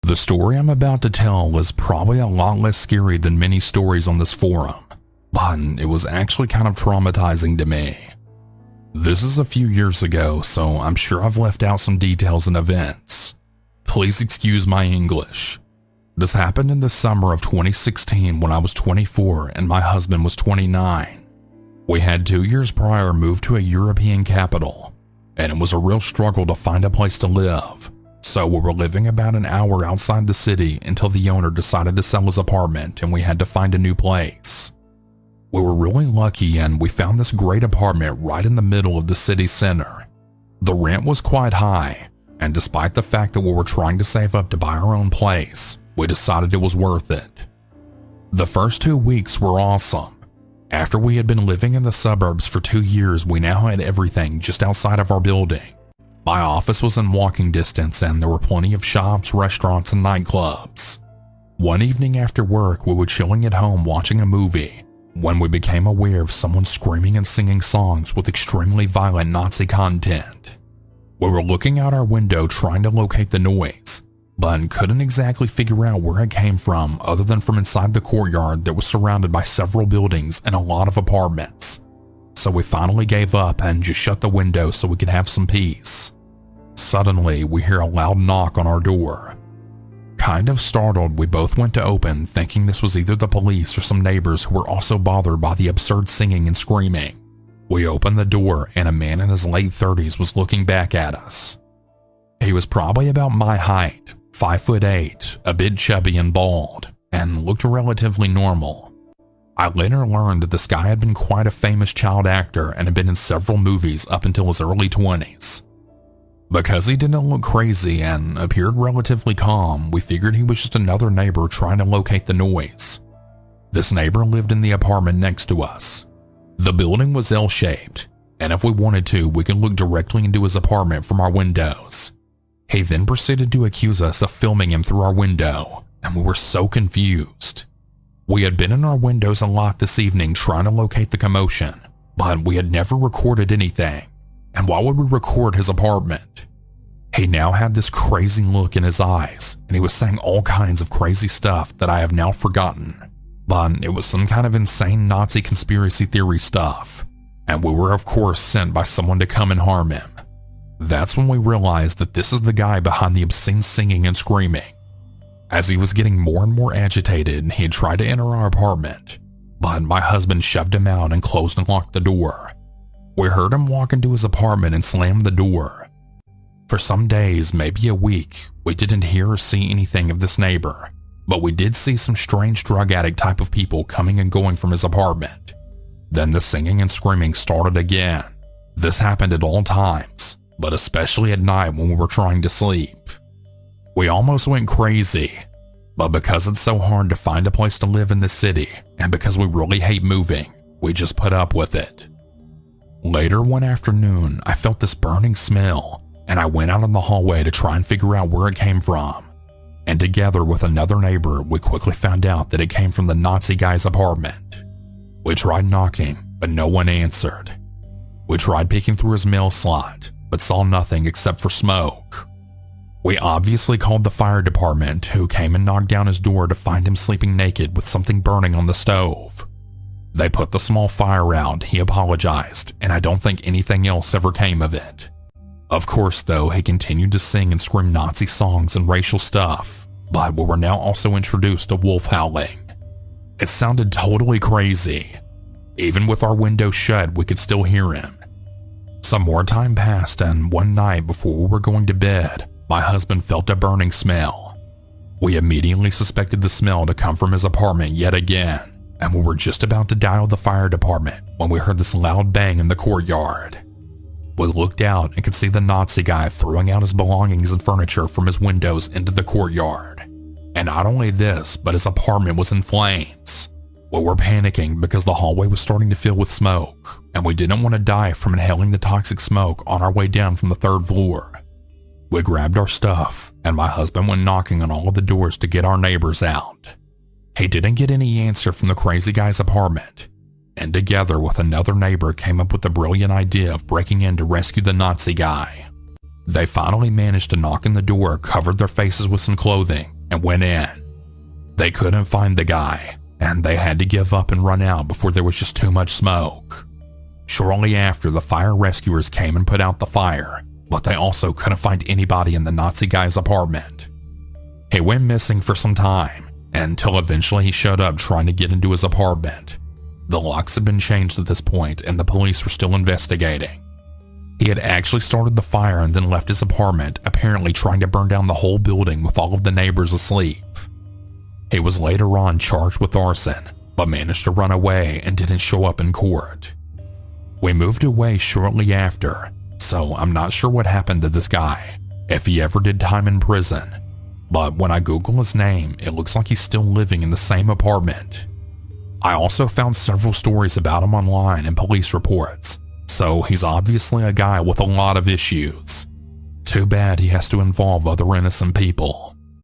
The story I'm about to tell is probably a lot less scary than many stories on this forum, but it was actually kind of traumatizing to me. This is a few years ago, so I'm sure I've left out some details and events. Please excuse my English. This happened in the summer of 2016 when I was 24 and my husband was 29. We had 2 years prior moved to a European capital, and it was a real struggle to find a place to live, so we were living about an hour outside the city until the owner decided to sell his apartment and we had to find a new place. We were really lucky and we found this great apartment right in the middle of the city center. The rent was quite high, and despite the fact that we were trying to save up to buy our own place, we decided it was worth it. The first 2 weeks were awesome. After we had been living in the suburbs for 2 years, we now had everything just outside of our building. My office was in walking distance and there were plenty of shops, restaurants, and nightclubs. One evening after work, we were chilling at home watching a movie when we became aware of someone screaming and singing songs with extremely violent Nazi content. We were looking out our window trying to locate the noise, but couldn't exactly figure out where it came from other than from inside the courtyard that was surrounded by several buildings and a lot of apartments. So we finally gave up and just shut the window so we could have some peace. Suddenly, we hear a loud knock on our door. Kind of startled, we both went to open, thinking this was either the police or some neighbors who were also bothered by the absurd singing and screaming. We opened the door and a man in his late 30s was looking back at us. He was probably about my height, 5'8", a bit chubby and bald, and looked relatively normal. I later learned that this guy had been quite a famous child actor and had been in several movies up until his early 20s. Because he didn't look crazy and appeared relatively calm, we figured he was just another neighbor trying to locate the noise. This neighbor lived in the apartment next to us. The building was L-shaped, and if we wanted to, we could look directly into his apartment from our windows. He then proceeded to accuse us of filming him through our window, and we were so confused. We had been in our windows a lot this evening trying to locate the commotion, but we had never recorded anything. And why would we record his apartment? He now had this crazy look in his eyes, and he was saying all kinds of crazy stuff that I have now forgotten. But it was some kind of insane Nazi conspiracy theory stuff, and we were of course sent by someone to come and harm him. That's when we realized that this is the guy behind the obscene singing and screaming. As he was getting more and more agitated, he had tried to enter our apartment, but my husband shoved him out and closed and locked the door. We heard him walk into his apartment and slam the door. For some days, maybe a week, we didn't hear or see anything of this neighbor, but we did see some strange drug addict type of people coming and going from his apartment. Then the singing and screaming started again. This happened at all times, but especially at night when we were trying to sleep. We almost went crazy, but because it's so hard to find a place to live in the city, and because we really hate moving, we just put up with it. Later one afternoon, I felt this burning smell, and I went out in the hallway to try and figure out where it came from. And together with another neighbor, we quickly found out that it came from the Nazi guy's apartment. We tried knocking, but no one answered. We tried peeking through his mail slot, but saw nothing except for smoke. We obviously called the fire department, who came and knocked down his door to find him sleeping naked with something burning on the stove. They put the small fire out, he apologized, and I don't think anything else ever came of it. Of course though, he continued to sing and scream Nazi songs and racial stuff, but we were now also introduced to wolf howling. It sounded totally crazy. Even with our window shut, we could still hear him. Some more time passed, and one night before we were going to bed, my husband felt a burning smell. We immediately suspected the smell to come from his apartment yet again, and we were just about to dial the fire department when we heard this loud bang in the courtyard. We looked out and could see the Nazi guy throwing out his belongings and furniture from his windows into the courtyard. And not only this, but his apartment was in flames. We were panicking because the hallway was starting to fill with smoke, and we didn't want to die from inhaling the toxic smoke on our way down from the 3rd floor. We grabbed our stuff, and my husband went knocking on all of the doors to get our neighbors out. He didn't get any answer from the crazy guy's apartment, and together with another neighbor came up with the brilliant idea of breaking in to rescue the Nazi guy. They finally managed to knock on the door, covered their faces with some clothing, and went in. They couldn't find the guy, and they had to give up and run out before there was just too much smoke. Shortly after, the fire rescuers came and put out the fire, but they also couldn't find anybody in the Nazi guy's apartment. He went missing for some time, until eventually he showed up trying to get into his apartment. The locks had been changed at this point, and the police were still investigating. He had actually started the fire and then left his apartment, apparently trying to burn down the whole building with all of the neighbors asleep. He was later on charged with arson, but managed to run away and didn't show up in court. We moved away shortly after, so I'm not sure what happened to this guy, if he ever did time in prison, but when I Google his name, it looks like he's still living in the same apartment. I also found several stories about him online and police reports, so he's obviously a guy with a lot of issues. Too bad he has to involve other innocent people.